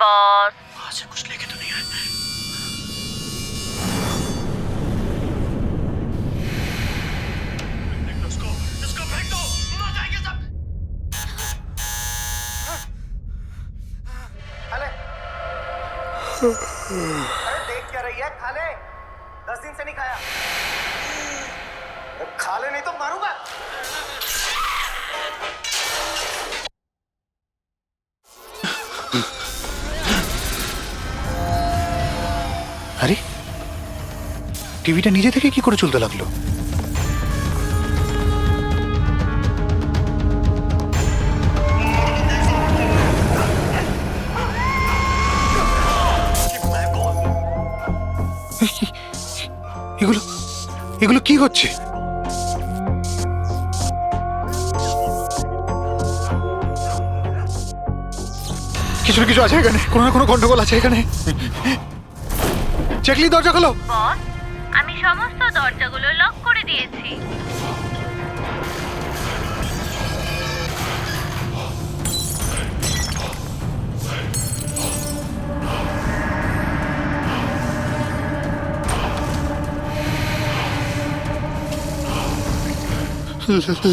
Boss. वहां से कुछ लेके तो नहीं आए? इसको फेंक दो, मर जाएंगे सब। खाले अरे देख क्या रही है? खाले 10 दिन से नहीं खाया। खा ले नहीं तो मारूंगा। আরে টিভিটা নিজে থেকে কি করে চলতে লাগলো? এগুলো এগুলো কি হচ্ছে? কিছু না কিছু আছে এখানে, কোনো না কোনো গন্ডগোল আছে এখানে। চেকলি দরজা খোলো। বস, আমি সমস্ত দরজাগুলো লক করে দিয়েছি।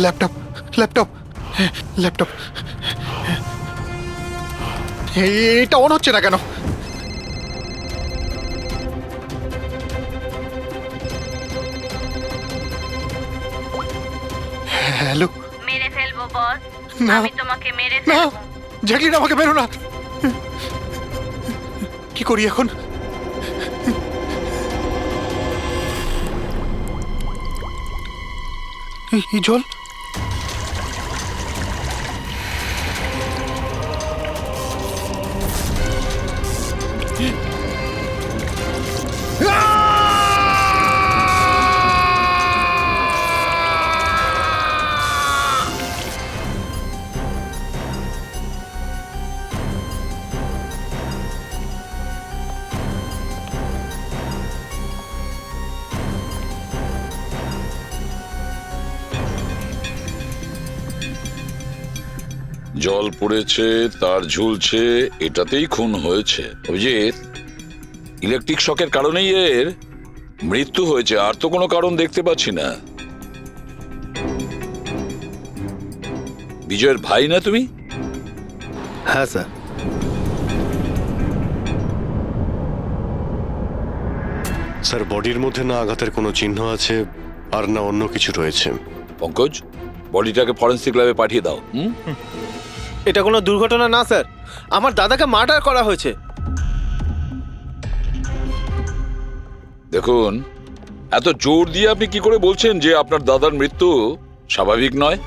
ল্যাপটপ ল্যাপটপ ল্যাপটপ এটা অন হচ্ছে না কেন? হ্যালো। মেরে ফেলবো বস, না। আমি তোমাকে মেরে না ফেলবো। জ্যাকলিন, আমাকে বেরো না। কি করি এখন? এই জল। জল পড়েছে, তার ঝুলছে, এটাতেই খুন হয়েছে। অভিজিৎ, ইলেকট্রিক শকের কারণেই এর মৃত্যু হয়েছে, আর তো কোনো কারণ দেখতে পাচ্ছি না। বিজয়ের ভাই না তুমি? হ্যাঁ স্যার। স্যার, বডির মধ্যে না আঘাতের কোনো চিহ্ন আছে আর না অন্য কিছু রয়েছে। পঙ্কজ, বডিটাকে ফরেন্সিক ল্যাবে পাঠিয়ে দাও। এটা কোনো দুর্ঘটনা না স্যার, আমার দাদাকে মার্ডার করা হয়েছে। দেখুন, এত জোর দিয়ে আপনি কি করে বলছেন যে আপনার দাদার মৃত্যু স্বাভাবিক নয়?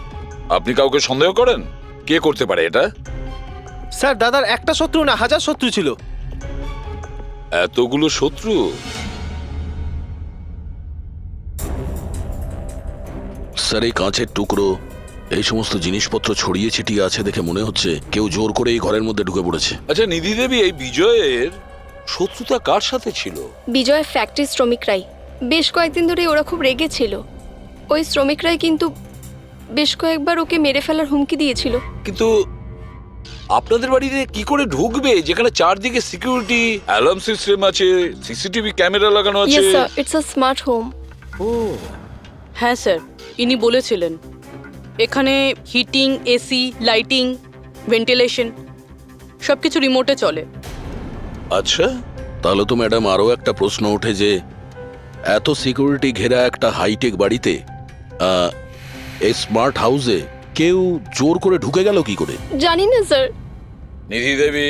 আপনি কাউকে সন্দেহ করেন? কে করতে পারে এটা? স্যার, দাদার একটা শত্রু না, হাজার শত্রু ছিল। এতগুলো শত্রু? স্যার, এই কাঁচের টুকরো, এই সমস্ত জিনিসপত্র ছড়িয়ে ছিটিয়ে আছে দেখে মনে হচ্ছে কেউ জোর করে এই ঘরের মধ্যে ঢুকে পড়েছে। আচ্ছা নিধি দেবী, এই বিজয়ের শত্রুতা কার সাথে ছিল? বিজয় ফ্যাক্টরি শ্রমিকরাই। বেশ কয়েকদিন ধরে ওরা খুব রেগে ছিল। ওই শ্রমিকরাই কিন্তু বেশ কয়েকবার ওকে মেরে ফেলার হুমকি দিয়েছিল। কিন্তু আপনাদের বাড়িতে কি করে ঢুকবে যেখানে চারদিকে সিকিউরিটি, অ্যালার্ম সিস্টেম আছে, সিসিটিভি ক্যামেরা লাগানো আছে? Yes sir, it's a smart home. ও হ্যাঁ স্যার, ইনি বলেছিলেন এখানে হিটিং, এসি, লাইটিং, ভেন্টিলেশন সবকিছু রিমোটে চলে। আচ্ছা, তাহলে তো ম্যাডাম আরও একটা প্রশ্ন ওঠে যে এত সিকিউরিটি ঘেরা একটা হাইটেক বাড়িতে, এই স্মার্ট হাউসে কেউ জোর করে ঢুকে গেল কি করে? জানি না স্যার। নিধি দেবী,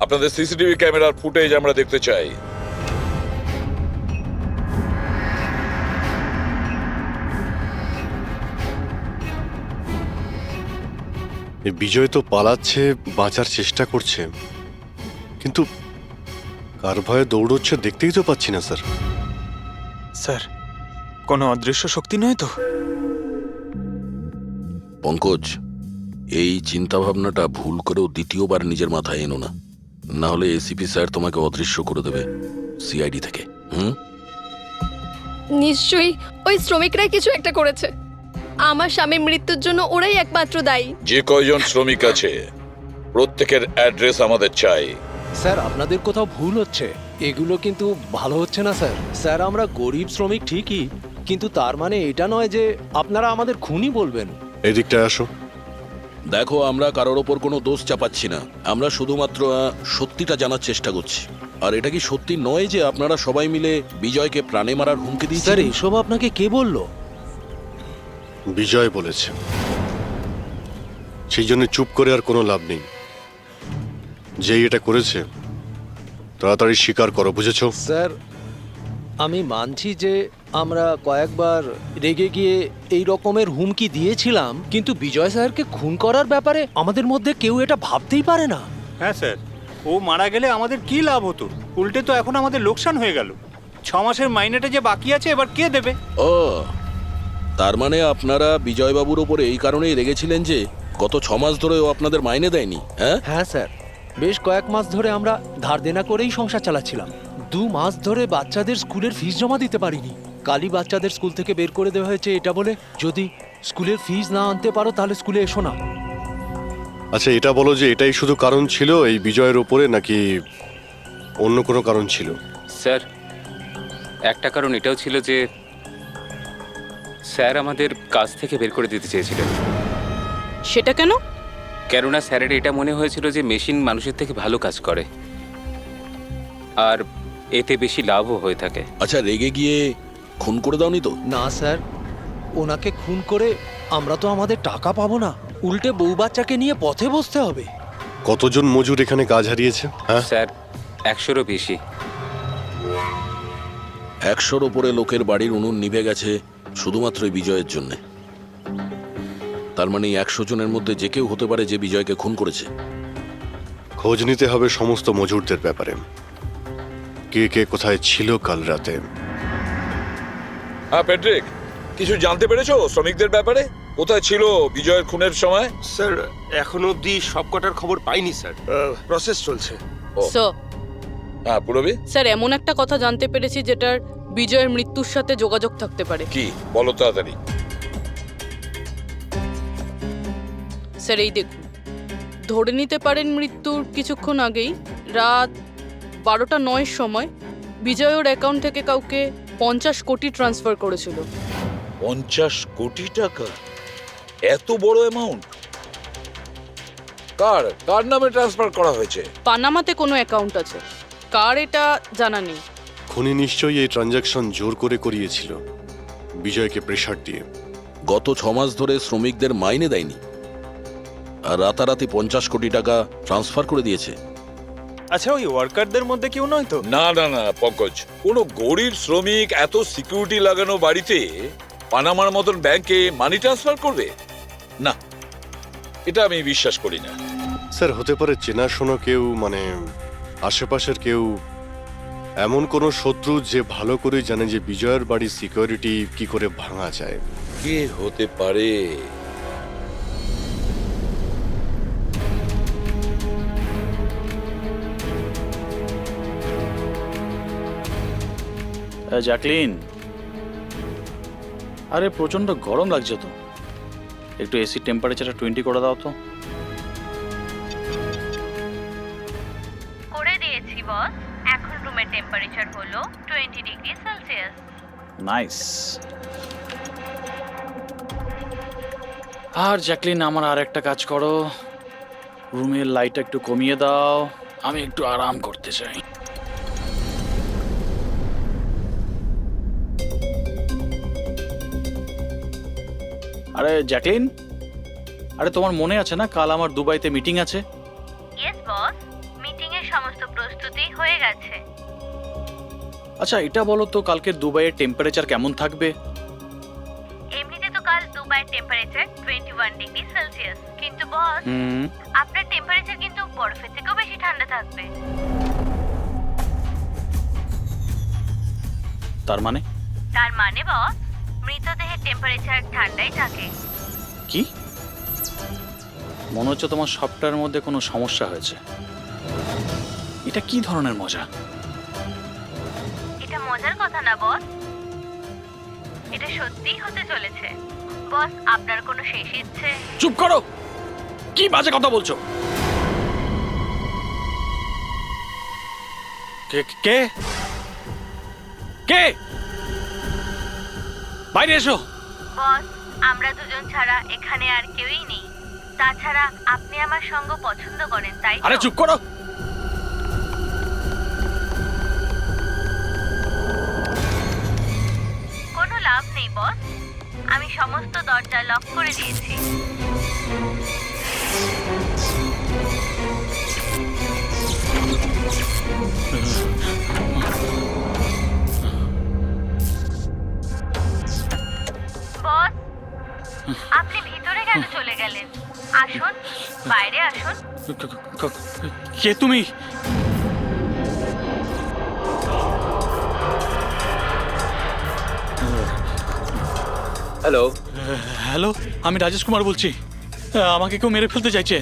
আপনাদের সিসিটিভি ক্যামেরার ফুটেজ আমরা দেখতে চাই। বিজয় তো পালাচ্ছে, বাঁচার চেষ্টা করছে, কিন্তু কার ভয়ে দৌড়চ্ছে দেখতেই তো পাচ্ছি না স্যার। স্যার, কোনো অদৃশ্য শক্তি নয় তো? পঙ্কজ, এই চিন্তাভাবনাটা ভুল করেও দ্বিতীয়বার নিজের মাথায় এনো না, না হলে এসিপি স্যার তোমাকে অদৃশ্য করে দেবে সিআইডি থেকে। নিশ্চয়ই ওই শ্রমিকরাই কিছু একটা করেছে। আমার স্বামীর মৃত্যুর জন্য ওরাই একমাত্র দায়ী। যে কয়জন শ্রমিক আছে প্রত্যেকের অ্যাড্রেস আমাদের চাই। স্যার আপনাদের কোথাও ভুল হচ্ছে, এগুলো কিন্তু ভালো হচ্ছে না স্যার। স্যার আমরা গরিব শ্রমিক ঠিকই, কিন্তু তার মানে এটা নয় যে আপনারা আমাদের খুনি বলবেন। এদিকটায় আসো। দেখো, আমরা কারোর ওপর কোনো দোষ চাপাচ্ছি না, আমরা শুধুমাত্র সত্যিটা জানার চেষ্টা করছি। আর এটা কি সত্যি নয় যে আপনারা সবাই মিলে বিজয়কে প্রাণে মারার হুমকি দিয়েছেন? স্যার এসব আপনাকে কে বললো? বিজয় বলেছে। সেই জন্য চুপ করে আর কোনো লাভ নেই। যেই এটা করেছে তাড়াতাড়ি স্বীকার করো, বুঝেছো? স্যার আমি মানছি যে আমরা কয়েকবার রেগে গিয়ে এই রকমের হুমকি দিয়েছিলাম, কিন্তু বিজয় স্যারকে খুন করার ব্যাপারে আমাদের মধ্যে কেউ এটা ভাবতেই পারে না। হ্যাঁ স্যার, ও মারা গেলে আমাদের কি লাভ হতো? উল্টে তো এখন আমাদের লোকসান হয়ে গেল। 6 মাসের মাইনেটা যে বাকি আছে এবার কে দেবে? ও, তার মানে আপনারা বিজয়বাবুর ওপরে এই কারণেই রেগেছিলেন যে গত 6 মাস ধরে ও আপনাদের মাইনে দেয়নি? হ্যাঁ হ্যাঁ স্যার, বেশ কয়েক মাস ধরে আমরা ধার দেনা করেই সংসার চালাচ্ছিলাম। 2 মাস ধরে বাচ্চাদের স্কুলের ফিস জমা দিতে পারিনি। কালই বাচ্চাদের স্কুল থেকে বের করে দেওয়া হয়েছে এটা বলে, যদি স্কুলের ফিস না আনতে পারো তাহলে স্কুলে এসো না। আচ্ছা এটা বলো যে এটাই শুধু কারণ ছিল এই বিজয়ের ওপরে, নাকি অন্য কোনো কারণ ছিল? স্যার একটা কারণ এটাও ছিল যে স্যার আমাদের কাজ থেকে বের করে দিতে চেয়েছিলেন। সেটা কেন? কেননা স্যারের এটা মনে হয়েছিল যে মেশিন মানুষের থেকে ভালো কাজ করে আর এতে বেশি লাভও হয়ে থাকে। আচ্ছা, রেগে গিয়ে খুন করে দাওনি তো? না স্যার, ওনাকে খুন করে আমরা তো আমাদের টাকা পাবো না, উল্টে বউ বাচ্চাকে নিয়ে পথে বসতে হবে। কতজন মজুর এখানে কাজ হারিয়েছে? হ্যাঁ স্যার 100-রও বেশি। 100-র ওপরে লোকের বাড়ির উনুন নিভে গেছে শুধুমাত্র এই বিজয়ের জন্য। তার মানে 100 জনের মধ্যে যে কেউ হতে পারে যে বিজয়কে খুন করেছে। খোঁজ নিতে হবে সমস্ত মজুরদের ব্যাপারে, কে কে কোথায় ছিল কাল রাতে। হ্যাঁ প্যাট্রিক, কিছু জানতে পেরেছো শ্রমিকদের ব্যাপারে? কোথায় ছিল বিজয়ের খুনের সময়? স্যার এখনো অবধি সব কটার খবর পাইনি স্যার, প্রসেস চলছে। স্যার হ্যাঁ পুরবি, স্যার এমন একটা কথা জানতে পেরেছি যেটার বিজয়ের মৃত্যুর সাথে যোগাযোগ থাকতে পারে। কি বলো তাড়াতাড়ি। স্যার এই দেখুন, ধরে নিতে পারেন মৃত্যুর কিছুক্ষণ আগেই রাত 12টা 9 সময় বিজয় ওর অ্যাকাউন্ট থেকে কাউকে 50 কোটি ট্রান্সফার করেছিল। 50 কোটি টাকা? এত বড় অ্যামাউন্ট কার কার নামে ট্রান্সফার করা হয়েছে? পানামাতে কোনো অ্যাকাউন্ট আছে, কার এটা জানা নেই। খুনি নিশ্চয়ই এই ট্রানজাকশন জোর করে করিয়েছিল বিজয়কে প্রেসার দিয়ে। গত 6 মাস ধরে শ্রমিকদের মাইনে দেয়নি আর রাতারাতি 50 কোটি টাকা ট্রান্সফার করে দিয়েছে। আচ্ছা ওই ওয়ার্কারদের মধ্যে কেউ নয় তো? না না না পঙ্কজ, কোনো গরিব শ্রমিক এত সিকিউরিটি লাগানো বাড়িতে পানামার মতন ব্যাংকে মানি ট্রান্সফার করবে? না, এটা আমি বিশ্বাস করি না। স্যার হতে পারে চেনাশোনা কেউ, মানে আশেপাশের কেউ, এমন কোনো শত্রু যে ভালো করে জানে যে বিজয়ের বাড়ির সিকিউরিটি কি করে ভাঙা যায়। কে হতে পারে? জ্যাকলিন, আরে প্রচন্ড গরম লাগছে তো, একটু এসি টেম্পারেচারটা 20 করে দাও তো। করে দিয়েছি বস। এখন রুমের টেম্পারেচার হলো 20 ডিগ্রি সেলসিয়াস। নাইস। আর জ্যাকলিন, আমার আর একটা কাজ করো, রুমের লাইটটা একটু কমিয়ে দাও, আমি একটু আরাম করতে চাই। আরে জ্যাকলিন, আরে তোমার মনে আছে না কাল আমার দুবাইতে মিটিং আছে? ইয়েস বস, মিটিং এর সমস্ত প্রস্তুতি হয়ে গেছে। আচ্ছা এটা বলো তো, কালকে দুবাইয়ের টেম্পারেচার কেমন থাকবে? এমনিতে তো কাল দুবাইয়ের টেম্পারেচার 21 ডিগ্রি সেলসিয়াস, কিন্তু বস আপনার টেম্পারেচার কিন্তু বরফের থেকেও বেশি ঠান্ডা থাকবে। তার মানে? তার মানে বস, মৃতদেহের টেম্পারেচার ঠান্ডাই থাকে। কি? মনে হচ্ছে তোমার সফটওয়্যারের মধ্যে কোনো সমস্যা হয়েছে। এটা কি ধরনের মজা? এটা মজার কথা না বস, এটা সত্যিই হতে চলেছে। বস আপনার কোনো শেষ ইচ্ছে? চুপ করো, কি বাজে কথা বলছো? কে কে কে বাইরে এসো। বস আমরা দুজন ছাড়া এখানে আর কেউই নেই। তাছাড়া আপনি আমার সঙ্গ পছন্দ করেন, তাই তো? আরে চুপ করো। কোনো লাভ নেই বস, আমি সমস্ত দরজা লক করে দিয়েছি। বস আপনি ভিতরে কেন চলে গেলেন? আসুন, বাইরে আসুন। কে তুমি? হ্যালো, হ্যালো, আমি রাজেশ কুমার বলছি। আমাকে কেউ মেরে ফেলতে চাইছে।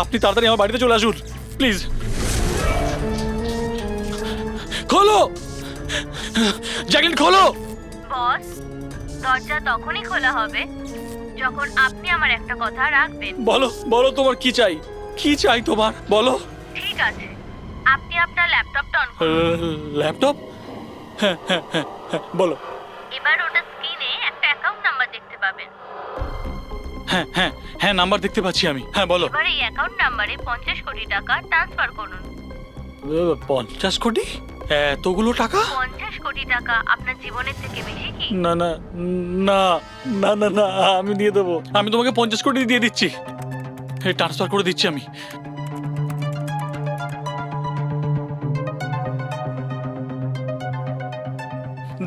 আপনি তাড়াতাড়ি আমার বাড়িতে চলে আসুন প্লিজ। খোলো জ্যাকলিন, খোলো। বস দরজা তখনই খোলা হবে যখন আপনি আমার একটা কথা রাখবেন। বলো বলো, তোমার কি চাই? কি চাই তোমার, বলো। ঠিক আছে, আপনি আপনার ল্যাপটপটা অন করুন। ল্যাপটপ? হ্যাঁ হ্যাঁ হ্যাঁ হ্যাঁ, বলো। এবার ওটা স্ক্রিনে একটা অ্যাকাউন্ট নাম্বার দেখতে পাবেন। হ্যাঁ হ্যাঁ হ্যাঁ, নাম্বার দেখতে পাচ্ছি আমি। হ্যাঁ বলো। এবার এই অ্যাকাউন্ট নাম্বারে 50 কোটি টাকা ট্রান্সফার করুন। 50 কোটি? এতগুলো টাকা? 50 কোটি টাকা আপনার জীবনের থেকে বেশি কি? না না না না না না, আমি দিয়ে দেবো। আমি তোমাকে 50 কোটি দিয়ে দিচ্ছি, ট্রান্সফার করে দিচ্ছি আমি।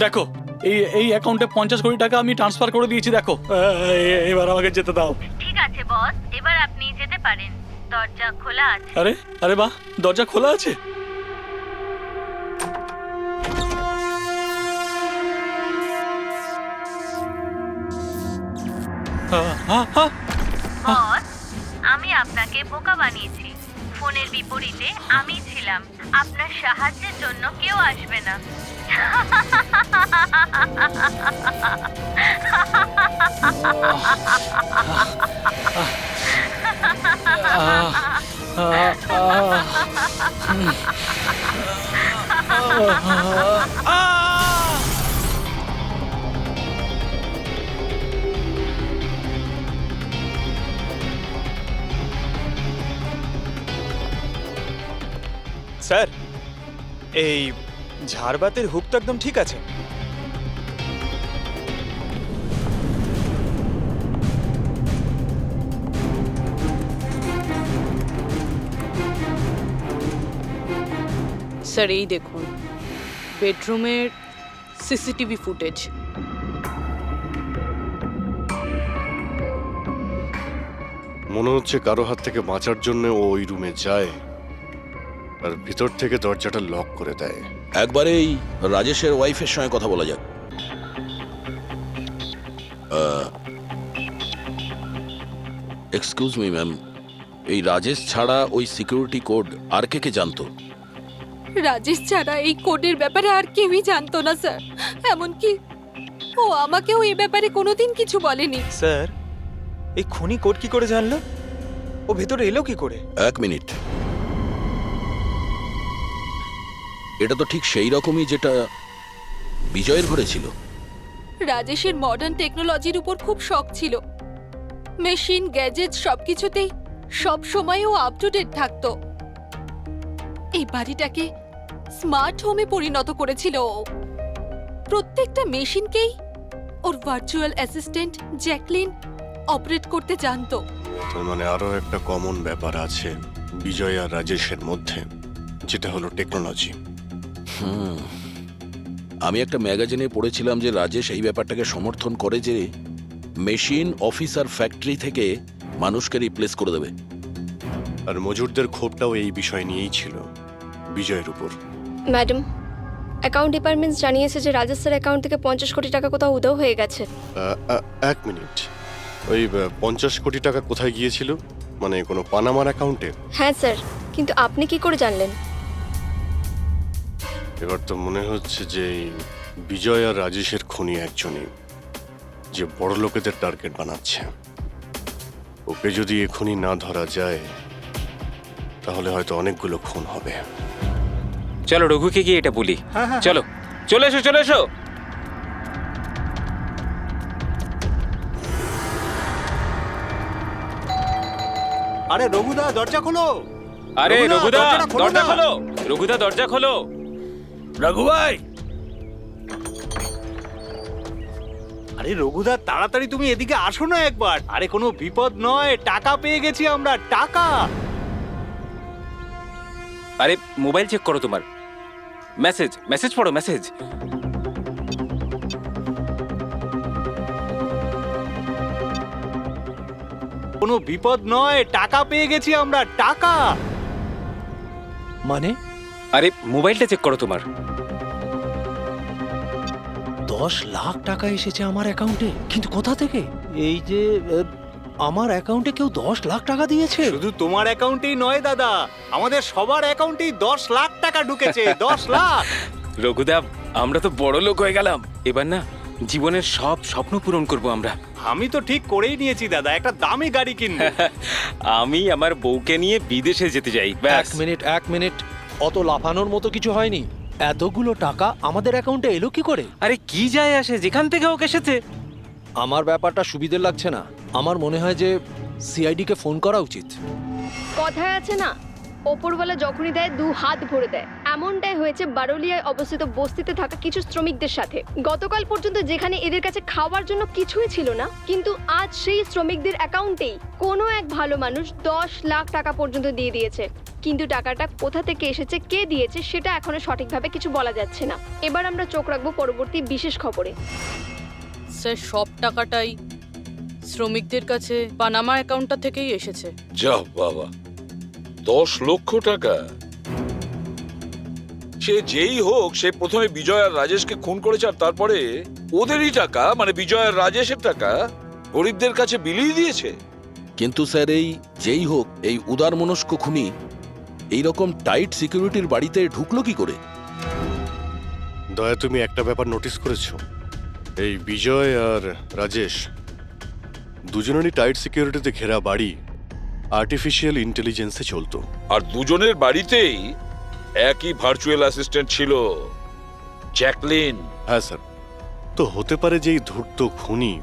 দেখো, এই অ্যাকাউন্টে 50 কোটি টাকা আমি ট্রান্সফার করে দিয়েছি। দেখো, এবার আমাকে যেতে দাও। ঠিক আছে বস, এবার আপনি যেতে পারেন, দরজা খোলা আছে। আরে আরে বাহ, দরজা খোলা আছে। বস আমি আপনাকে বোকা বানিয়েছি। ফোনের বিপরীতে আমি ছিলাম। আপনার সাহায্যের জন্য কেউ আসবে না। স্যার, এই ঝাড়বাতির হুক তো একদম ঠিক আছে। স্যার এই দেখুন, বেডরুমের সিসিটিভি ফুটেজ। মনে হচ্ছে কারো হাত থেকে বাঁচার জন্য ও ওই রুমে যায় আর ভিতর থেকে দরজাটা লক করে দেয়। একবার এই রাজেশের ওয়াইফের সঙ্গে কথা বলা যাক। এক্সকিউজ মি ম্যাম, এই রাজেশ ছাড়া ওই সিকিউরিটি কোড আর কে কে জানতো? রাজেশ ছাড়া এই কোডের ব্যাপারে আর কেউই জানতো না স্যার। এমনকি ও আমাকেও এই ব্যাপারে কোনোদিন কিছু বলেনি। স্যার, এই খুনি কোড কি করে জানলো? ও ভেতরে এলো কি করে? এক মিনিট, এটা তো ঠিক সেই রকমই যেটা বিজয়ের ঘরে ছিল। রাজেশের মডার্ন টেকনোলজির উপর খুব শখ ছিল। মেশিন, গ্যাজেট সবকিছুতেই সব সময় ও আপ টু ডেট থাকতো। এই বাড়িটাকে স্মার্ট হোমে পরিণত করেছিল ও। প্রত্যেকটা মেশিনকেই ওর ভার্চুয়াল অ্যাসিস্ট্যান্ট জ্যাকলিন অপারেট করতে জানতো। তার মানে আরো একটা কমন ব্যাপার আছে বিজয় আর রাজেশের মধ্যে, যেটা হলো টেকনোলজি। আমি একটা ম্যাগাজিনে পড়েছিলাম যে রাজেশ এই ব্যাপারটাকে সমর্থন করে যে মেশিন অফিসার ফ্যাক্টরি থেকে মানুষকে রিপ্লেস করে দেবে। আর মজুরদের ক্ষোভটাও এই বিষয় নিয়েই ছিল, বিজয়ের উপর। ম্যাডাম, অ্যাকাউন্ট ডিপার্টমেন্ট জানিয়েছে যে রাজেশ স্যার অ্যাকাউন্ট থেকে 50 কোটি টাকা কোথাও উধাও হয়ে গেছে। এক মিনিট, ওই 50 কোটি টাকা কোথায় গিয়েছিল? মানে কোনো পানামার অ্যাকাউন্টে? হ্যাঁ স্যার, কিন্তু আপনি কি করে জানলেন? এবার তো মনে হচ্ছে যে বিজয় আর রাজেশের খুনি একজনই। যে বড় লোকেদের টার্গেট বানাচ্ছে। ওকে যদি এখনই না ধরা যায় তাহলে হয়তো অনেকগুলো খুন হবে। চলো রঘুকে গিয়ে এটা বলি। হ্যাঁ, হ্যাঁ, চলো চলে এসো চলে এসো। আরে রঘুদা দরজা খোলো। আরে রঘুদা, রঘুদা দরজাটা খোলো দরজা না। খোলো, রঘুদা দরজা খোলো। রঘু ভাই, আরে রঘুদা তাড়াতাড়ি তুমি এদিকে আসো না একবার। আরে কোনো বিপদ নয়, টাকা পেয়ে গেছি আমরা, টাকা। আরে মোবাইল চেক করো তোমার। মেসেজ মেসেজ পড়ো মেসেজ। কোনো বিপদ নয়, টাকা পেয়ে গেছি আমরা, টাকা। মানে আরে মোবাইলটা চেক করো তোমার। 10 লাখ টাকা এসেছে আমার অ্যাকাউন্টে, কিন্তু কোথা থেকে? এই যে আমার অ্যাকাউন্টে কেউ 10 লাখ টাকা দিয়েছে? শুধু তোমার অ্যাকাউন্টেই নয় দাদা, আমাদের সবার অ্যাকাউন্টেই 10 লাখ টাকা ঢুকেছে। 10 লাখ। রঘুদা আমরা তো বড় লোক হয়ে গেলাম, এবার না জীবনের সব স্বপ্ন পূরণ করব আমরা। আমি তো ঠিক করেই নিয়েছি দাদা, একটা দামি গাড়ি কিনবো। আমি আমার বউকে নিয়ে বিদেশে যেতে চাই ব্যাস। এক মিনিট, অত লাফানোর মতো কিছু হয়নি। এতগুলো টাকা আমাদের অ্যাকাউন্টে এলো কি করে? আরে কি যায় আসে, যেখান থেকে হোক এসেছে। আমার ব্যাপারটা সুবিধের লাগছে না। আমার মনে হয় যে সিআইডি কে ফোন করা উচিত। কথায় আছে না, ওপরওয়ালা যখনই দেয় 2 হাত ভরে দেয়। এমনটাই হয়েছে বারোলিয়ায় অবস্থিত বস্তিতে থাকা কিছু শ্রমিকদের সাথে। গতকাল পর্যন্ত যেখানে এদের কাছে খাওয়ার জন্য কিছুই ছিল না, কিন্তু আজ সেই শ্রমিকদের অ্যাকাউন্টেই কোনো এক ভালো মানুষ 10 লাখ টাকা পর্যন্ত দিয়ে দিয়েছে। কিন্তু টাকাটা কোথা থেকে এসেছে, কে দিয়েছে, সেটা এখনো সঠিকভাবে কিছু বলা যাচ্ছে না। এবার আমরা চোখ রাখবো পরবর্তী বিশেষ খবরে। স্যার সব টাকাটাই শ্রমিকদের কাছে পানামা অ্যাকাউন্টটা থেকেই এসেছে। যা বাবা, 10 লক্ষ টাকা! সে যেই হোক, সে প্রথমে বিজয় আর রাজেশকে খুন করেছে, আর তারপরে ওদেরই টাকা, মানে বিজয় আর রাজেশের টাকা গরিবদের কাছে বিলিয়ে দিয়েছে। কিন্তু স্যার, এই যেই হোক, এই উদারমনস্ক খুনি এইরকম টাইট সিকিউরিটির বাড়িতে ঢুকলো কি করে? দয়া, তুমি একটা ব্যাপার নোটিস করেছো? এই বিজয় আর রাজেশ দুজনেরই টাইট সিকিউরিটিতে ঘেরা বাড়ি আর্টিফিশিয়াল ইন্টেলিজেন্সে চলতো। আর দুজনের বাড়িতেই একই ভার্চুয়াল অ্যাসিস্ট্যান্ট ছিল, জ্যাকলিন। হ্যাঁ স্যার। তো হতে পারে যে এই ধূর্ত খুনি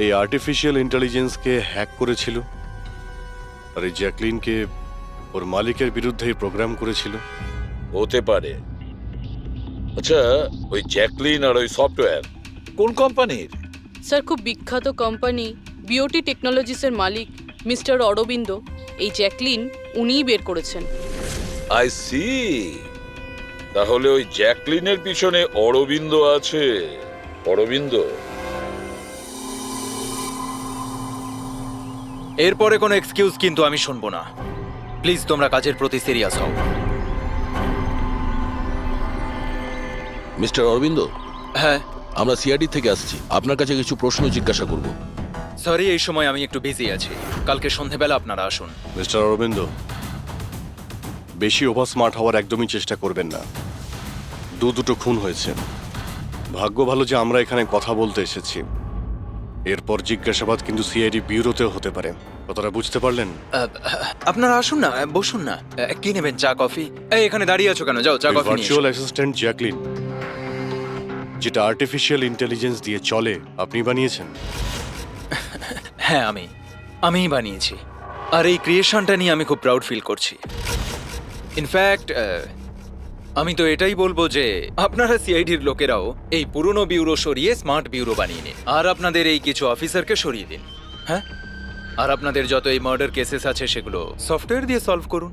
এই আর্টিফিশিয়াল ইন্টেলিজেন্সকে হ্যাক করেছিল, আর এই জ্যাকলিনকে ওর মালিকের বিরুদ্ধে প্রোগ্রাম করেছিল। হতে পারে। আচ্ছা, ওই জ্যাকলিন আর ওই সফটওয়্যার কোন কোম্পানির? স্যার খুব বিখ্যাত কোম্পানি বিওটি টেকনোলজিসের মালিক মিস্টার অরবিন্দ, এই জ্যাকলিন উনিই বের করেছেন। I see. তাহলে ওই জ্যাকলিনের পিছনে অরবিন্দ আছে। অরবিন্দ। এরপরে কোনো এক্সকিউজ কিন্তু আমি শুনবো না। প্লিজ তোমরা কাজের প্রতি সিরিয়াস হও। মিস্টার অরবিন্দ, হ্যাঁ, আমরা সিআইডি থেকে আসছি, আপনার কাছে কিছু প্রশ্ন জিজ্ঞাসা করব। সরি, এই সময় আমি একটু বিজি আছি। কালকে সন্ধেবেলা আপনারা আসুন। মিস্টার অরবিন্দ, বেশি ওভার স্মার্ট হওয়ার একদমই চেষ্টা করবেন না। দুটো খুন হয়েছে। ভাগ্য ভালো যে আমরা এখানে কথা বলতে এসেছি। এরপর জিজ্ঞাসাবাদ কিন্তু সিআইডি ব্যুরোতেও হতে পারে। কথাটা বুঝতে পারলেন? আপনারা আসুন না, বসুন না। কি নেবেন, চা কফি? এই এখানে দাঁড়িয়ে আছো কেন? যাও চা কফি নিয়ে ভার্চুয়াল এসো। অ্যাসিস্ট্যান্ট জ্যাকলিন, যেটা আর্টিফিশিয়াল ইন্টেলিজেন্স দিয়ে চলে, আপনি বানিয়েছেন? হ্যাঁ, আমিই বানিয়েছি। আর এই ক্রিয়েশনটা নিয়ে আমি খুব প্রাউড ফিল করছি। ইনফ্যাক্ট আমি তো এটাই বলবো যে আপনারা সিআইডির লোকেরাও এই পুরনো ব্যুরো সরিয়ে স্মার্ট ব্যুরো বানিয়ে নিন, আর আপনাদের এই কিছু অফিসারকে সরিয়ে দিন। হ্যাঁ, আর আপনাদের যত এই মার্ডার কেসেস আছে সেগুলো সফটওয়্যার দিয়ে সলভ করুন,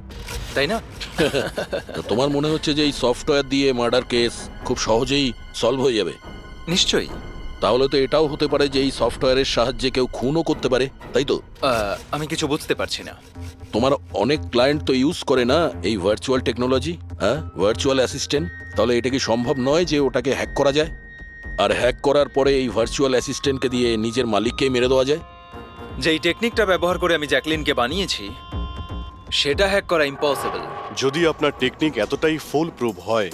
তাই না? তোমার মনে হচ্ছে যে এই সফটওয়্যার দিয়ে মার্ডার কেস খুব সহজেই সলভ হয়ে যাবে? নিশ্চয়ই। তাহলে তো এটাও হতে পারে যে এই সফটওয়্যারের সাহায্যে কেউ খুনও করতে পারে, তাই তো? আমি কিছু বুঝতে পারছি না। তোমার অনেক ক্লায়েন্ট তো ইউজ করে না এই ভার্চুয়াল টেকনোলজি, হ্যাঁ, ভার্চুয়াল অ্যাসিস্ট্যান্ট। তাহলে এটা কি সম্ভব নয় যে ওটাকে হ্যাক করা যায়, আর হ্যাক করার পরে এই ভার্চুয়াল অ্যাসিস্ট্যান্টকে দিয়ে নিজের মালিককেই মেরে দেওয়া যায়? যেই টেকনিকটা ব্যবহার করে আমি জ্যাকলিনকে বানিয়েছি সেটা হ্যাক করা ইম্পসিবল। যদি আপনার টেকনিক এতটাই ফুল প্রুফ হয়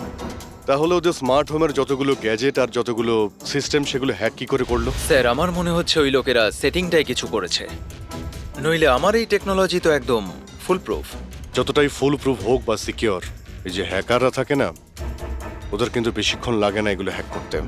তাহলে ওদের স্মার্ট হোমের যতগুলো গ্যাজেট আর যতগুলো সিস্টেম সেগুলো হ্যাক কি করে করলো? স্যার আমার মনে হচ্ছে ওই লোকেরা সেটিংটাই কিছু করেছে, নইলে আমার এই টেকনোলজি তো একদম ফুল প্রুফ। যতটাই ফুল প্রুফ হোক বা সিকিওর, এই যে হ্যাকাররা থাকে না, ওদের কিন্তু বেশিক্ষণ লাগে না এগুলো হ্যাক করতে।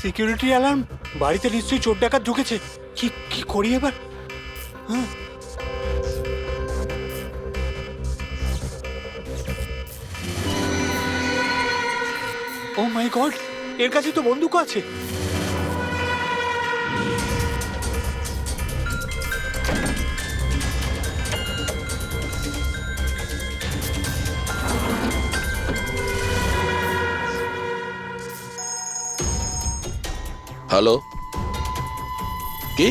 Security alarm! বাড়িতে নিশ্চয়ই চোর ডাকাত ঢুকেছে। কি কি করি এবার? ও মাই গড, এর কাছে তো বন্দুক আছে। হ্যালো, কি?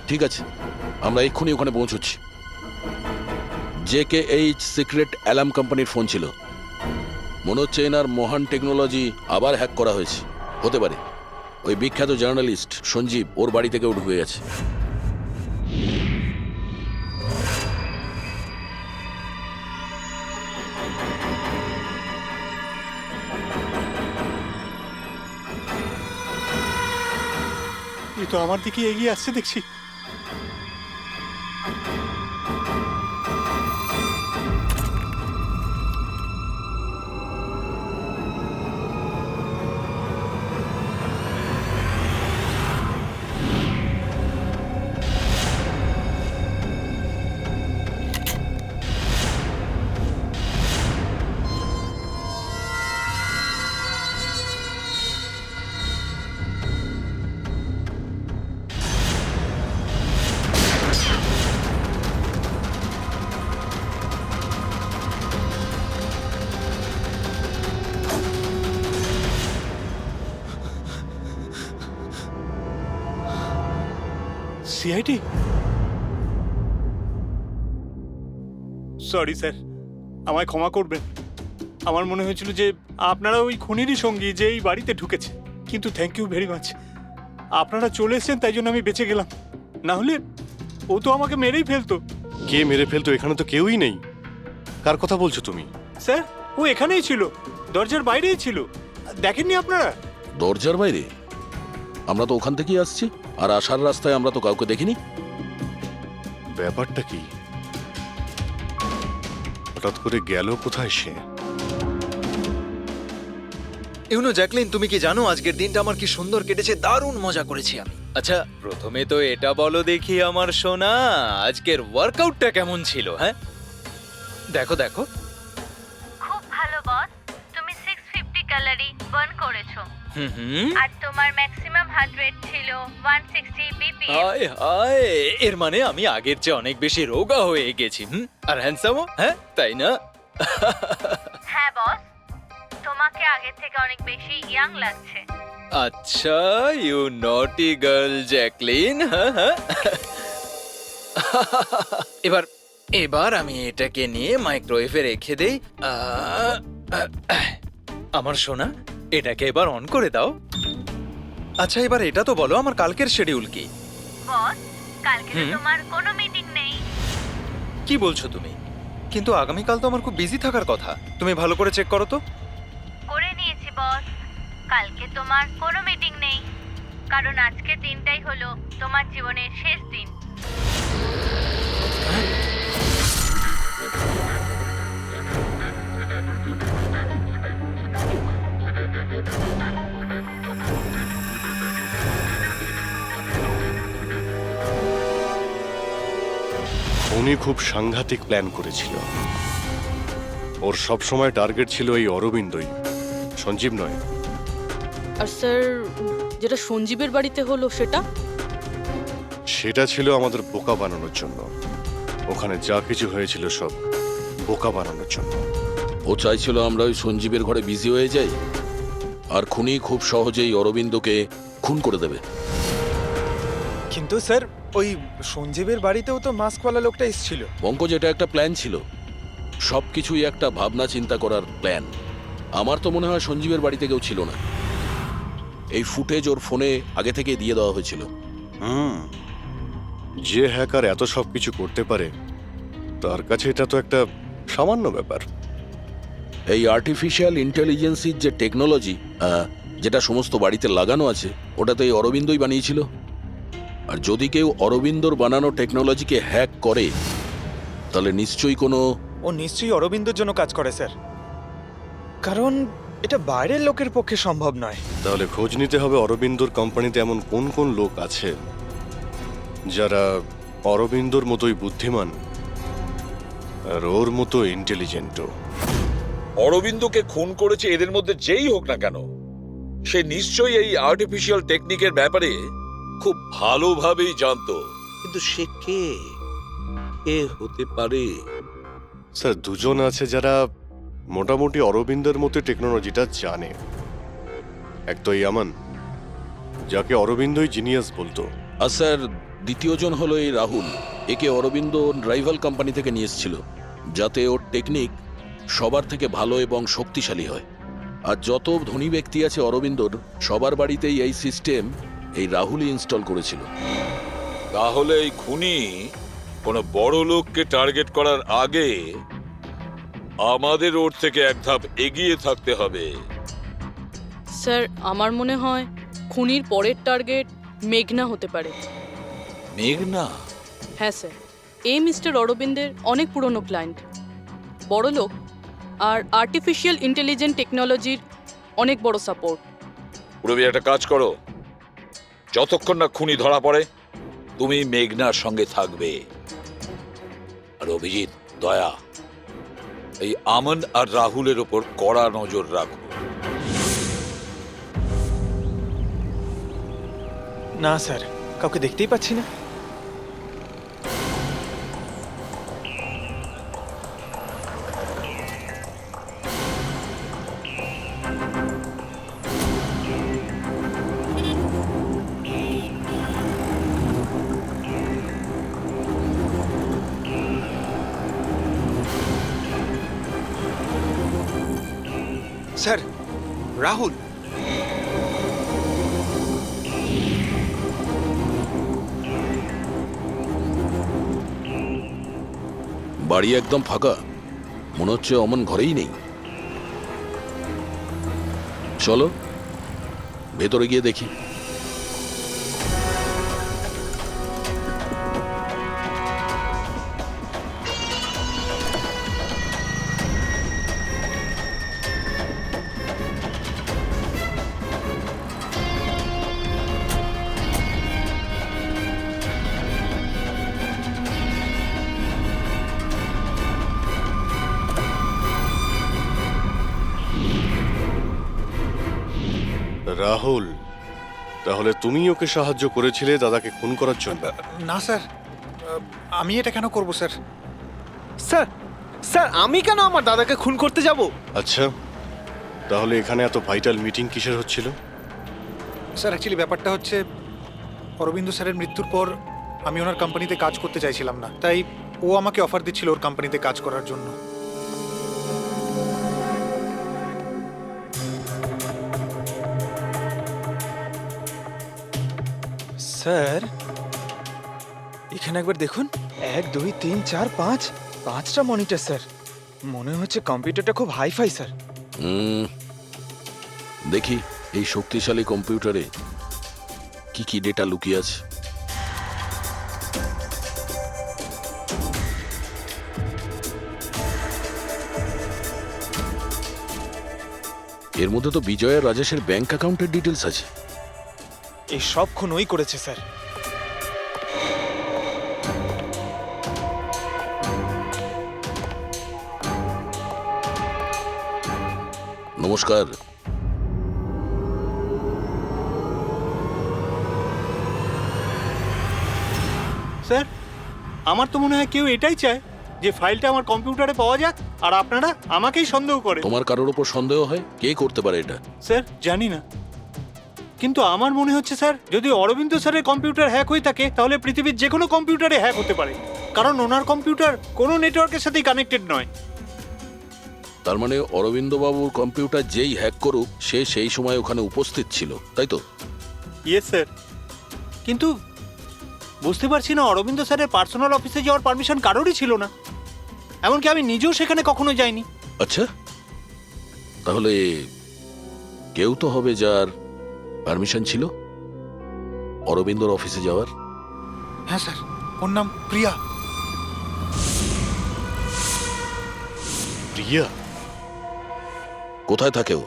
ঠিক আছে, আমরা এক্ষুনি ওখানে পৌঁছচ্ছি। JKH সিক্রেট অ্যালার্ম কোম্পানির ফোন ছিল। মনে হচ্ছে এনার মহান টেকনোলজি আবার হ্যাক করা হয়েছে। হতে পারে ওই বিখ্যাত জার্নালিস্ট সঞ্জীব ওর বাড়ি থেকেও ঢুকে গেছে। এ তো আমার দিকে এগিয়ে আসছে দেখছি। সিআইডি? সরি স্যার, আমায় ক্ষমা করবেন। আমার মনে হয়েছিল যে আপনারা ওই খুনিরই সঙ্গী যে এই বাড়িতে ঢুকেছে। কিন্তু থ্যাংক ইউ ভেরি মাচ, আপনারা চলে এসেছেন তাই জন্য আমি বেঁচে গেলাম। না হলে ও তো আমাকে মেরেই ফেলতো। কে মেরে ফেলতো? এখানে তো কেউই নেই। কার কথা বলছো তুমি? স্যার, ও এখানেই ছিল, দরজার বাইরেই ছিল। দেখেননি আপনারা? দরজার বাইরে? আমরা তো ওখান থেকেই আসছি, আর আসার রাস্তায় আমরা তো কাউকে দেখিনি। ব্যাপারটা কি? হঠাৎ করে গেল কোথায় সে? ইউনো জ্যাকলিন, তুমি কি জানো আজকের দিনটা আমার কি সুন্দর কেটেছে? দারুণ মজা করেছি আমি। আচ্ছা, প্রথমে তো এটা বলো দেখি আমার সোনা, আজকের ওয়ার্কআউটটা কেমন ছিল? হ্যাঁ, দেখো দেখো। খুব ভালো বস, তুমি 650 ক্যালোরি বার্ন করেছো। হুম, আর তোমার ম্যাক্সিমাম হার্ট রেট ছিল 160 বিপিএম। হায় হায়, এর মানে আমি আগের চেয়ে অনেক বেশি রোগা হয়ে গেছি। আর হ্যান্ডসামও, হ্যাঁ তাই না? হ্যাঁ বস, তোমাকে আগের থেকে অনেক বেশি ইয়াং লাগছে। আচ্ছা, ইউ নটি গার্ল জ্যাকলিন। হ্যাঁ, এবার এবার আমি এটাকে নিয়ে মাইক্রোওয়েভে রেখে দেই। আমার সোনা, এটাকে এবার অন করে দাও। আচ্ছা, এবার এটা তো বলো আমার কালকের শিডিউল কি? বস, কালকে তো তোমার কোনো মিটিং নেই। কি বলছো তুমি? কিন্তু আগামীকাল তো আমার খুব বিজি থাকার কথা। তুমি ভালো করে চেক করো তো। করে নিয়েছি বস, কালকে তোমার কোনো মিটিং নেই, কারণ আজকের দিনটাই হলো তোমার জীবনের শেষ দিন। উনি খুব সাংঘাতিক প্ল্যান করেছিল। ওর সব সময় টার্গেট ছিল এই অরবিন্দই, সঞ্জীব নয়। আর স্যার, যেটা সঞ্জীবের বাড়িতে হলো সেটা? সেটা ছিল আমাদের বোকা বানানোর জন্য। ওখানে যা কিছু হয়েছিল সব বোকা বানানোর জন্য। ও চাইছিল আমরা ওই সঞ্জীবের ঘরে বিজি হয়ে যাই, আর খুনি খুব সহজেই অরবিন্দকে খুন করে দেবে। কিন্তু স্যার, ওই সঞ্জীবের বাড়িতেও তো মাস্কওয়ালা লোকটা এসেছিল। পঙ্কজ, এটা একটা প্ল্যান ছিল। সবকিছুই একটা ভাবনা চিন্তা করার প্ল্যান। আমার তো মনে হয় সঞ্জীবের বাড়িতে কেউ ছিল না। এই ফুটেজ ওর ফোনে আগে থেকে দিয়ে দেওয়া হয়েছিল। যে হ্যাকার এত সব কিছু করতে পারে তার কাছে এটা তো একটা সামান্য ব্যাপার। এই আর্টিফিশিয়াল ইন্টেলিজেন্সির যে টেকনোলজি যেটা সমস্ত বাড়িতে লাগানো আছে, ওটা তো এই অরবিন্দই বানিয়েছিল। আর যদি কেউ অরবিন্দর বানানো টেকনোলজিকে হ্যাক করে তাহলে নিশ্চয়ই কোনো ও নিশ্চয়ই অরবিন্দর জন্য কাজ করে স্যার, কারণ এটা বাইরের লোকের পক্ষে সম্ভব নয়। তাহলে খোঁজ নিতে হবে অরবিন্দর কোম্পানিতে এমন কোন কোন লোক আছে যারা অরবিন্দর মতোই বুদ্ধিমান আর ওর মতো ইন্টেলিজেন্টও। অরবিন্দকে খুন করেছে এদের মধ্যে যেই হোক না কেন, সে নিশ্চয়ই এই আর্টিফিশিয়াল টেকনিকের ব্যাপারে খুব ভালোভাবেই জানতো। কিন্তু সে কে হতে পারে? স্যার, দুজন আছে যারা মোটামুটি অরবিন্দের মতো টেকনোলজিটা জানে। এক তো ইয়ামান, যাকে অরবিন্দই জিনিয়াস বলতো। আর স্যার দ্বিতীয়জন হলো এই রাহুল। একে অরবিন্দ রাইভাল কোম্পানি থেকে নিয়ে এসেছিল, যাতে ওর টেকনিক সবার থেকে ভালো এবং শক্তিশালী হয়। আর যত ধনী ব্যক্তি আছে অরবিন্দর, সবার বাড়িতেই এই সিস্টেম এই রাহুলই ইনস্টল করেছিল। তাহলে এই খুনি কোনো বড় লোককে টার্গেট করার আগে আমাদের ওর থেকে এক ধাপ এগিয়ে থাকতে হবে। স্যার আমার মনে হয় খুনির পরের টার্গেট মেঘনা হতে পারে। মেঘনা? হ্যাঁ স্যার, এই মিস্টার অরবিন্দের অনেক পুরনো ক্লায়েন্ট, বড় লোক, আর আর্টিফিশিয়াল ইন্টেলিজেন্ট টেকনোলজির অনেক বড় সাপোর্ট। পুরবি একটা কাজ করো, যতক্ষণ না খুনি ধরা পড়ে তুমি মেঘনার সঙ্গে থাকবে। আর অভিজিৎ, দয়া, এই আমন আর রাহুলের ওপর কড়া নজর রাখো। না স্যার, কাউকে দেখতেই পাচ্ছি না। স্যার, রাহুল। বাড়ি একদম ফাঁকা, মনে হচ্ছে অমন ঘরেই নেই। চলো ভেতরে গিয়ে দেখি। রাহুল, তাহলে তুমি ওকে সাহায্য করেছিলে দাদাকে খুন করার জন্য? না স্যার, আমি এটা কেন করব স্যার? স্যার, স্যার আমি কেন আমার দাদাকে খুন করতে যাব? আচ্ছা, তাহলে এখানে এত ভাইটাল মিটিং কিসের হচ্ছিল? স্যার, অ্যাকচুয়ালি ব্যাপারটা হচ্ছে অরবিন্দ স্যারের মৃত্যুর পর আমি ওনার কোম্পানিতে কাজ করতে চাইছিলাম না, তাই ও আমাকে অফার দিচ্ছিল ওর কোম্পানিতে কাজ করার জন্য। স্যার, এখানে একবার দেখুন, 1 2 3 4 5 5টা মনিটর স্যার। মনে হচ্ছে কম্পিউটারটা খুব হাইফাই স্যার। দেখি এই শক্তিশালী কম্পিউটারে কি কি ডেটা লুকিয়ে আছে। এর মধ্যে তো বিজয় আর রাজেশের ব্যাংক অ্যাকাউন্টের ডিটেলস আছে। এই সব খুন ওই করেছে স্যার। নমস্কার। স্যার, আমার তো মনে হয় কেউ এটাই চায় যে ফাইলটা আমার কম্পিউটারে পাওয়া যাক, আর আপনারা আমাকেই সন্দেহ করে। তোমার কারোর উপর সন্দেহ হয়? কে করতে পারে এটা? স্যার জানি না, কিন্তু আমার মনে হচ্ছে স্যার, যদি অরবিন্দ স্যারের কম্পিউটার হ্যাক হয়ে থাকে তাহলে পৃথিবীর যে কোনো কম্পিউটারে হ্যাক হতে পারে, কারণ ওনার কম্পিউটার কোনো নেটওয়ার্কের সাথেই কানেক্টেড নয়। তার মানে অরবিন্দবাবুর কম্পিউটার যেই হ্যাক করুক সে সেই সময় ওখানে উপস্থিত ছিল, তাই তো? ইয়েস স্যার, কিন্তু বুঝতে পারছি না অরবিন্দ স্যারের পার্সোনাল অফিসে যাওয়ার পারমিশন কারোরই ছিল না, এমনকি আমি নিজেও সেখানে কখনো যাইনি। আচ্ছা, তাহলে কেউ তো হবে যার পারমিশন ছিল অরবিন্দর অফিসে যাওয়ার। হ্যাঁ স্যার, ওর নাম প্রিয়া। প্রিয়া? কোথায় থাকে ও?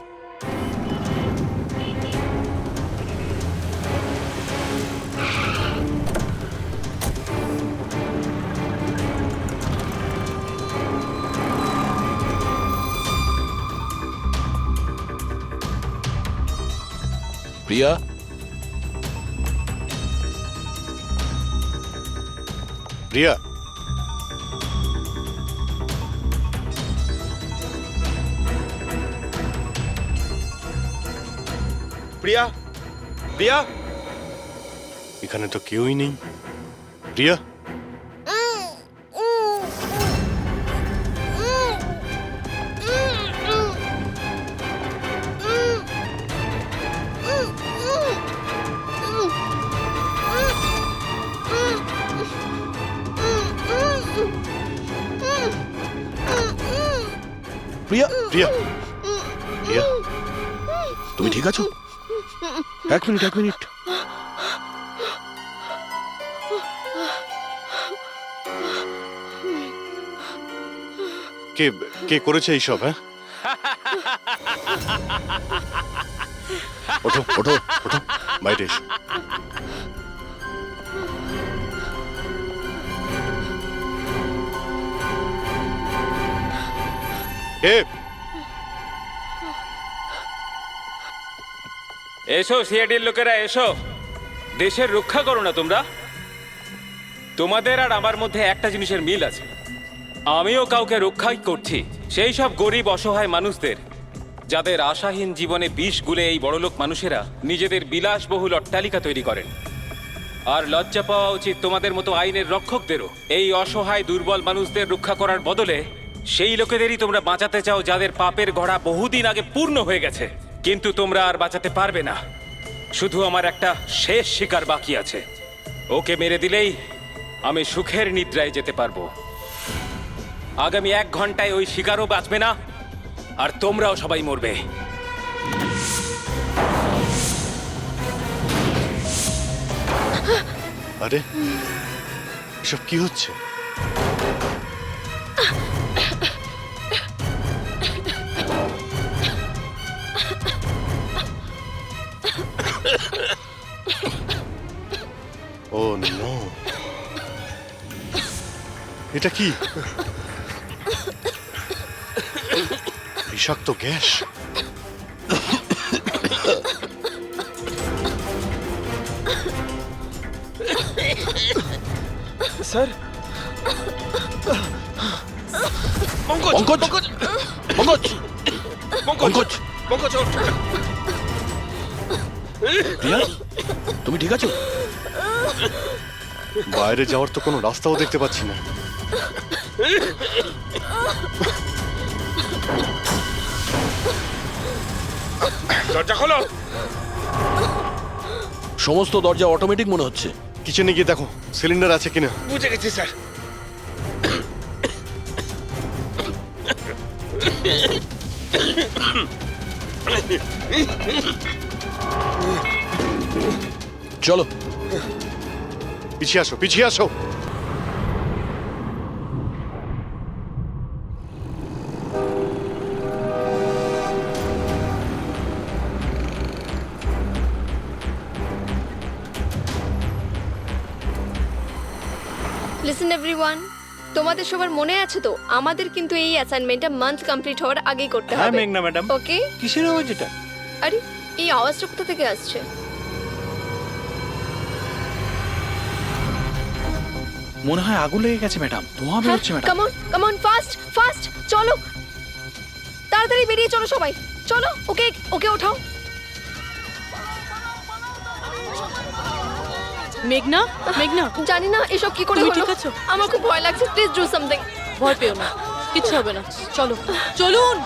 প্রিয়া? প্রিয়া? প্রিয়া? প্রিয়া? এখানে তো কেউই নেই। প্রিয়া? প্রিয়া? প্রিয়া? প্রিয়া? তুমি ঠিক আছো? এক মিনিট। কে কে করেছে এইসব? হ্যাঁ, ওঠো ওঠো ওঠো, বাইরে এসো। এসো সিআইডির লোকেরা, এসো। দেশের রক্ষা করো না তোমরা? তোমাদের আর আমার মধ্যে একটা জিনিসের মিল আছে, আমিও কাউকে রক্ষাই করছি, সেই সব গরিব অসহায় মানুষদের যাদের আশাহীন জীবনে বিষ গুলে এই বড়লোক মানুষেরা নিজেদের বিলাসবহুল অট্টালিকা তৈরি করেন। আর লজ্জা পাওয়া উচিত তোমাদের মতো আইনের রক্ষকদেরও, এই অসহায় দুর্বল মানুষদের রক্ষা করার বদলে সেই লোকেদেরই তোমরা বাঁচাতে চাও যাদের পাপের ঘোড়া বহুদিন আগে পূর্ণ হয়ে গেছে। কিন্তু তোমরা আর বাঁচাতে পারবে না, শুধু আমার একটা শেষ শিকার বাকি আছে, ওকে মেরে দিলেই আমি সুখের নিদ্রায় যেতে পারবো। আগামী 1 ঘন্টায় ওই শিকারও বাঁচবে না, আর তোমরাও সবাই মরবে। আরে এসব কি হচ্ছে? ও নো, এটা কি? বিষাক্ত গ্যাস। স্যার, পঙ্কজ! প্রিয়া, তুমি ঠিক আছো? বাইরে যাওয়ার তো কোনো রাস্তাও দেখতে পাচ্ছি না। দরজা খোলো। সমস্ত দরজা অটোমেটিক মনে হচ্ছে। কিচেনে গিয়ে দেখো সিলিন্ডার আছে কিনা। বুঝে গেছি স্যার। চলো পিছিয়ে আসো, পিছিয়ে আসো। লিসেন এভরিওয়ান, তোমাদের সবার মনে আছে তো আমাদের কিন্তু এই অ্যাসাইনমেন্টটা মান্থ কমপ্লিট হওয়ার আগেই করতে হ্যাঁ হবে। মেঘনা ম্যাডাম। ওকে? কিসের আওয়াজ এটা? আরে এই আওয়াজটা কোথা থেকে আসছে? মনে হয় আগুন লেগে গেছে ম্যাডাম, ধোঁয়া বেরোচ্ছে ম্যাডাম। কাম অন ফাস্ট চলো, তাড়াতাড়ি বেরিয়ে চলো সবাই, চলো। ওকে ওকে ওঠাও। মেঘনা জানি না এসব কি করে তুমি হলো, ঠিক আছো? আমার খুব ভয় লাগছে, প্লিজ ডু সামথিং। ভয় পেও না, কিচ্ছু হবে না, চলো চলুন।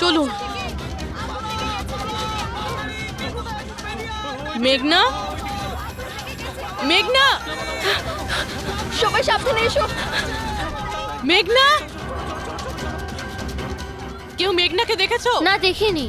চলুন। মেঘনা, মেঘনা, সবাই সাবধানে এসো। মেঘনা, কেউ মেঘনাকে দেখেছো? না, দেখিনি।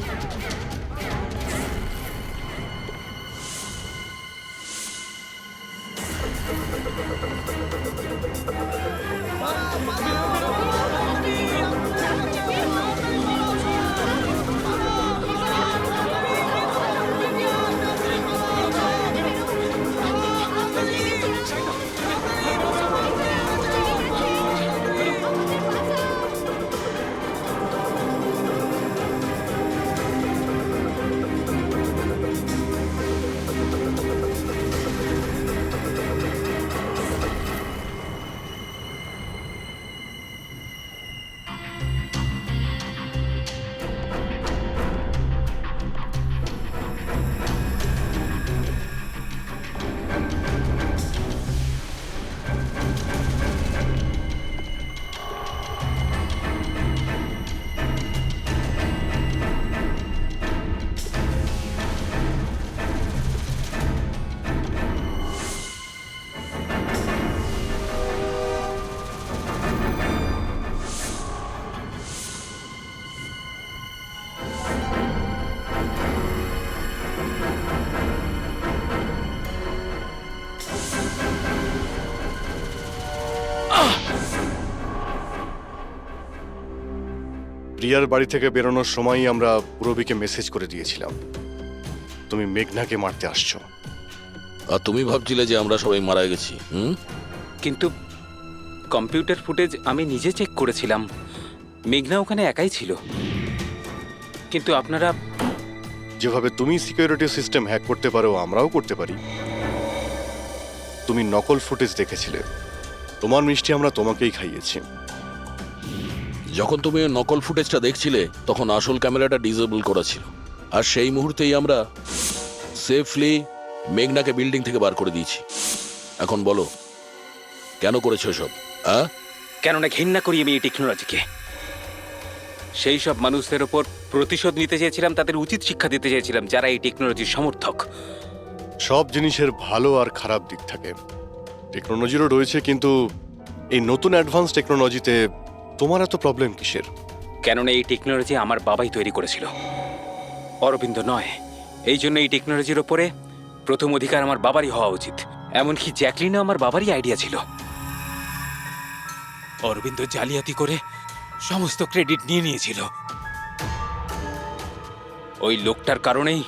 প্রিয়ার বাড়ি থেকে বেরোনোর সময়ই আমরা পুরবীকে মেসেজ করে দিয়েছিলাম তুমি মেঘনাকে মারতে আসছো। আর তুমি ভাবছিলে যে আমরা সবাই মারা গেছি? কিন্তু কম্পিউটার ফুটেজ আমি নিজে চেক করেছিলাম, মেঘনা ওখানে একাই ছিল। কিন্তু আপনারা যেভাবে তুমি সিকিউরিটি সিস্টেম হ্যাক করতে পারো আমরাও করতে পারি। তুমি নকল ফুটেজ দেখেছিলে, তোমার মিষ্টি আমরা তোমাকেই খাইয়েছি। যখন তুমি ওই নকল ফুটেজটা দেখছিলে তখন আসল ক্যামেরাটা ডিসেবল করা ছিল, আর সেই মুহূর্তেই আমরা সেফলি মেঘনাকে বিল্ডিং থেকে বার করে দিয়েছি। এখন বলো কেন করেছো সব? কেননা ঘৃণা করি আমি এই টেকনোলজিকে। সেই সব মানুষদের ওপর প্রতিশোধ নিতে চেয়েছিলাম, তাদের উচিত শিক্ষা দিতে চেয়েছিলাম যারা এই টেকনোলজির সমর্থক। সব জিনিসের ভালো আর খারাপ দিক থাকে, টেকনোলজিরও রয়েছে, কিন্তু এই নতুন অ্যাডভান্স টেকনোলজিতে তোমার এত প্রবলেম কিসের? কেননা এই টেকনোলজি আমার বাবাই তৈরি করেছিল, অরবিন্দ নয়। এই জন্য এই টেকনোলজির ওপরে প্রথম অধিকার আমার বাবারই হওয়া উচিত। এমনকি জ্যাকলিনও আমার বাবারই আইডিয়া ছিল। অরবিন্দ জালিয়াতি করে সমস্ত ক্রেডিট নিয়ে নিয়েছিল। ওই লোকটার কারণেই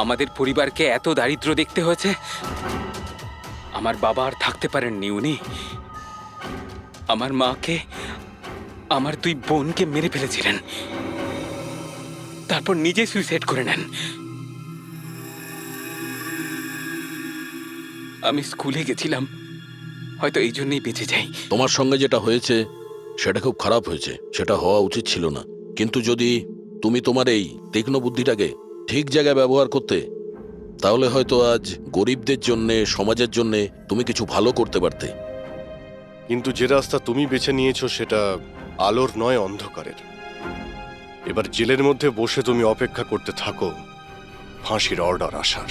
আমাদের পরিবারকে এত দারিদ্র দেখতে হয়েছে। আমার বাবা আর থাকতে পারেননি, উনি আমার মাকে, আমার দুই বোনকে মেরে ফেলেছিলেন, তারপর নিজে সুইসাইড করে নেন। আমি স্কুলে গেছিলাম, হয়তো এই জন্যই বেঁচে যাই। তোমার সঙ্গে যেটা হয়েছে সেটা খুব খারাপ হয়েছে, সেটা হওয়া উচিত ছিল না। কিন্তু যদি তুমি তোমার এই তীক্ষ্ণ বুদ্ধিটাকে ঠিক জায়গায় ব্যবহার করতে, তাহলে হয়তো আজ গরিবদের জন্যে, সমাজের জন্যে তুমি কিছু ভালো করতে পারতে। কিন্তু যে রাস্তা তুমি বেছে নিয়েছো সেটা আলোর নয়, অন্ধকারের। এবার জেলের মধ্যে বসে তুমি অপেক্ষা করতে থাকো ফাঁসির অর্ডার আসার।